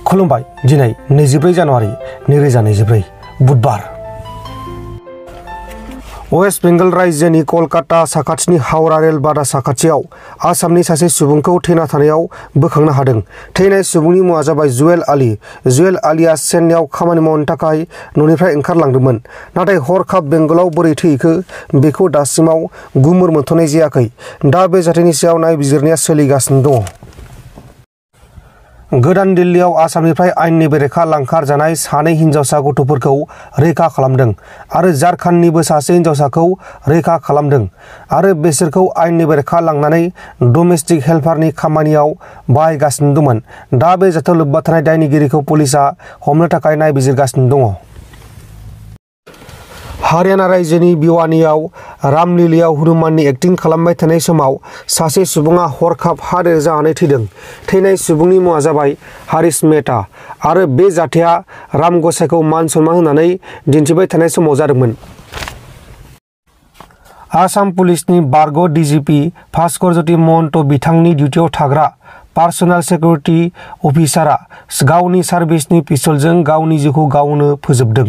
खुलुमबाय दिनै 24 जानुवारि 2024 बुधबार वेस्ट बेंगल राज्योनि कलकाता साखाथिनि हावड़ा रेल बादा साखाथियाव आसामनि सासे सुबुंखौ थैना थानायाव बोखांनो हादों। थैनाय सुबुंनि मुङा जाबाय जुएल आली। जुएल आलीआ चेन्नाईआव खामानि मावनो थाखाय न'निफ्राय ओंखारलांदोंमोन, नाथाय हरखाब बेंगलाव बोरै थैखो बेखौ दासिमाव गुमुर मोनथ'नाय जायाखै। दा बे जाथायनि सायाव नायबिजिरनाया सोलिगासिनो दङ। गोदान दिल्लीआव आसामनिफ्राय आयेननि बेरेखा लांखार जानाय सानै हिनजावसा गथ'फोरखौ रैखा खालामदों आरो झारखंडनिबो सासे हिनजावसाखौ रैखा खालामदों आरो बिसोरखौ आयेननि बेरेखा लांनानै डमेस्टिक हेल्पारनि खामानियाव बाहायगासिनो दंमोन। दा बे जाथायाव लोब्बा थानाय दायनिगिरिखौ पुलिसआ हमनो थाखाय नायबिजिरगासिनो दङ। हारियाना राज्योनि भिवानीआव रामलीलायाव हनुमाननि एक्टिं खालामबाय थानाय समाव सासे सुबुङा हरखाब हार्ट एटेक जानानै थैदों। थैनाय सुबुंनि मुङा जाबाय हारिस मेहता आरो बे जाथाया राम गसाइखौ मान सनमान होनानै दिन्थिबाय थानाय समाव जादोंमोन। आसाम पुलिसनि बारग' डीजीपी भास्कर ज्योति महन्त बिथांनि डिउटियाव थाग्रा पार्सनेल सिकिउरिटि अफिसारआ गावनि सार्भिसनि पिस्तलजों गावनि जिउखौ गावनो फोजोबदों।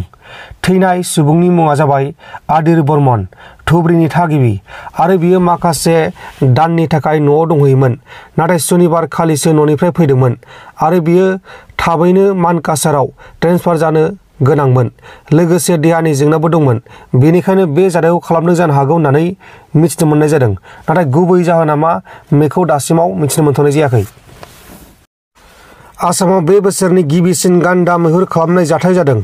थैनाय सुबुंनि मुङा जाबाय आदिर बर्मन, धुबरीनि थागिबि आरो बियो माखासे दाननि थाखाय न'आव दंहैयोमोन, नाथाय सनिबार खालिसो न'निफ्राय फैदोंमोन आरो बियो थाबैनो मानकासाराव ट्रेन्सफार जानो गोनांमोन। लोगोसे देहानि जेंनाबो दंमोन, बेनिखायनो बे जाथायखौ खालामदों जानो हागौ होननानै मिथिनो मोननाय जादों, नाथाय गुबै जाहोना मा बेखौ दासिमाव मिथिनो मोनथ'नाय जायाखै। आसामाव बे बोसोरनि गिबिसिन गान्दा मैहुर खालामनाय जाथाय जादों।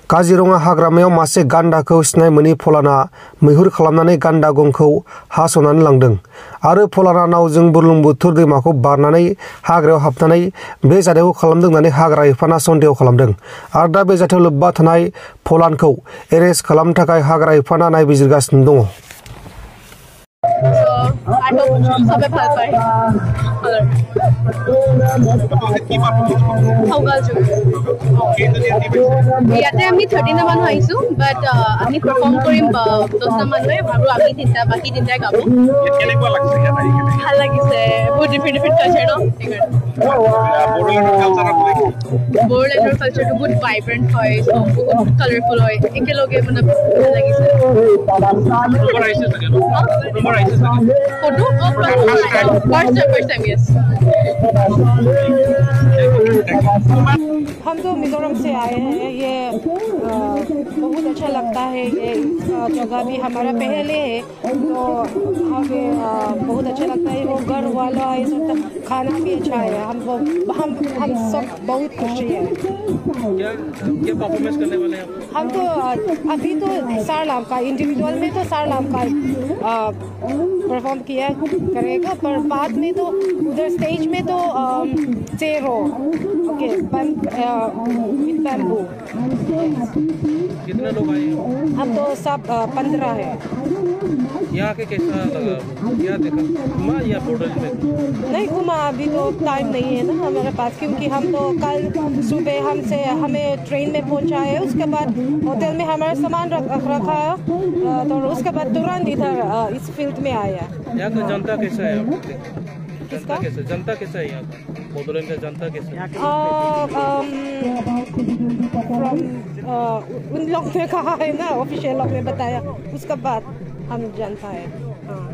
काजिरङा हाग्रामायाव मासे गान्दाखौ सिनाय मोनै फलाना मैहुर खालामनानै गान्दा गंखौ हास'नानै लांदों आरो फलाना नावजों बुरलुंबुथुर दैमाखौ बारनानै हाग्रायाव हाबनानै बे जाथायखौ खालामदों होननानै हाग्रा बिफाना सन्देह खालामदों आरो दा बे जाथायाव लोब्बा थानाय फलानखौ एरेस्ट खालामनो थाखाय हाग्रा बिफाना नायबिजिरगासिनो दङ। ইয়াতে আমি 13টা মানুহ আহিছো, বাট আমি পাৰফৰ্ম কৰিম 10টা মানুহে আৰু আমি তিনিটা, বাকী তিনিটাই গাব। কেনেকুৱা লাগিছে ইয়াত আহি কিনে? ভাল লাগিছে, বহুত ডিফাৰেণ্ট কালচাৰ ন। বড়োলেণ্ডৰ কালচাৰটো বহুত ভাইব্ৰেণ্ট হয়, বহুত কালাৰফুল হয়, একেলগে মানে ভাল লাগিছে। First time, yes. हम तो मिजोरम से आए हैं। ये बहुत अच्छा लगता है। ये जगह भी हमारा पहले है, तो हमें बहुत अच्छा लगता है। वो घर वाला है, सब खाना भी अच्छा है। हम सब बहुत खुशी है। क्या परफॉर्मेंस करने वाले हैं हम तो अभी तो सारनाम का इंडिविजुअल में तो सारनाम का परफॉर्म किया करेगा, पर बाद में तो उधर स्टेज में तो चेरो ओके बैम्बू। कितने लोग आए हैं? हम तो सब 15 है। यहाँ के कैसा लगा, क्या देखा, घुमा या होटल में? नहीं घुमा, अभी तो टाइम नहीं है ना हमारे पास, क्योंकि हम तो कल सुबह हमें ट्रेन में पहुँचा है, उसके बाद होटल में हमारा सामान रखा है, तो उसके बाद तुरंत इधर इस फील्ड में आया। यहाँ का जनता कैसा है? किसका? जनता कैसा है यहाँ का? बोडोलैंड का जनता कैसा है? उन लोग ने कहा है ना, ऑफिशियल लोग ने बताया, उसके बाद हम जानता है। हाँ,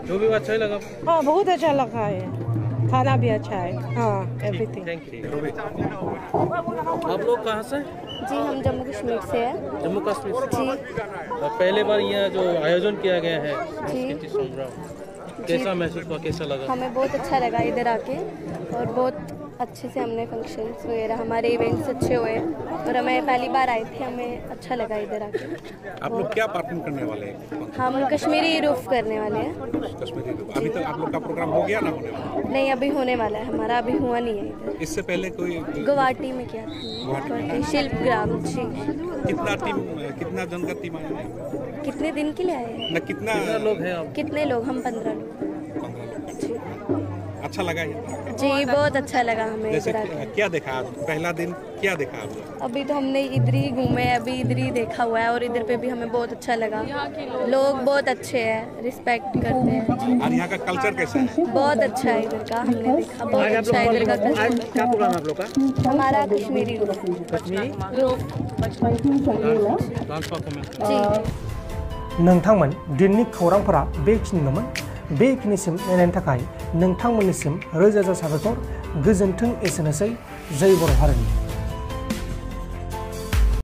जो भी अच्छा ही लगा। हाँ बहुत अच्छा लगा है, खाना भी अच्छा है। हाँ, एवरीथिंग। Thank you. आप लोग कहाँ से? जी हम जम्मू कश्मीर से हैं। जम्मू कश्मीर से? जी। पहले बार यहाँ जो आयोजन किया गया है जी। कैसा महसूस हुआ, कैसा लगा? हमें बहुत अच्छा लगा इधर आके, और बहुत अच्छे से हमने फंक्शंस वगैरह, हमारे इवेंट्स अच्छे हुए, और हमें पहली बार आए थे, हमें अच्छा लगा इधर आके। आप लोग क्या परफॉर्म करने वाले हैं? हम कश्मीरी रूफ करने वाले हैं। कश्मीरी रूफ। अभी तक आप लोग का प्रोग्राम हो गया ना होने वाला? नहीं, अभी होने वाला है, हमारा अभी हुआ नहीं है इधर। इससे पहले कोई गुवाहाटी में किया था, शिल्प ग्राम। जी। कितना जन का टीम आया है? कितने दिन के लिए आए हैं? ना कितना लोग हैं आप? कितने लोग? हम 15 लोग। 15 लोग। अच्छा लगा ये? जी बहुत अच्छा लगा हमें जैसे इधर आके। क्या देखा आज? पहला दिन क्या देखा आप लोग? अभी तो हमने इधर ही घूमे, अभी इधर ही देखा हुआ है और इधर पे भी हमें बहुत अच्छा लगा। लोग बहुत अच्छे हैं, रिस्पेक्ट करते हैं। और यहाँ का कल्चर कैसा है? बहुत अच्छा है इधर का, हमने देखा बहुत अच्छा है इधर का आज कल्चर। क्या प्रोग्राम है आप लोग का? हमारा Kashmiri Kashmiri group dance performance. जी नोंथांमोन दिननि खौरांफोरा बेखिनिल'मोन। बेखिनिसिम नायनायनि थाखाय नोंथांमोननिसिम रोजा रोजा साबायखर। गोजोन्थों एसेनोसै। जय बर' हारिनि।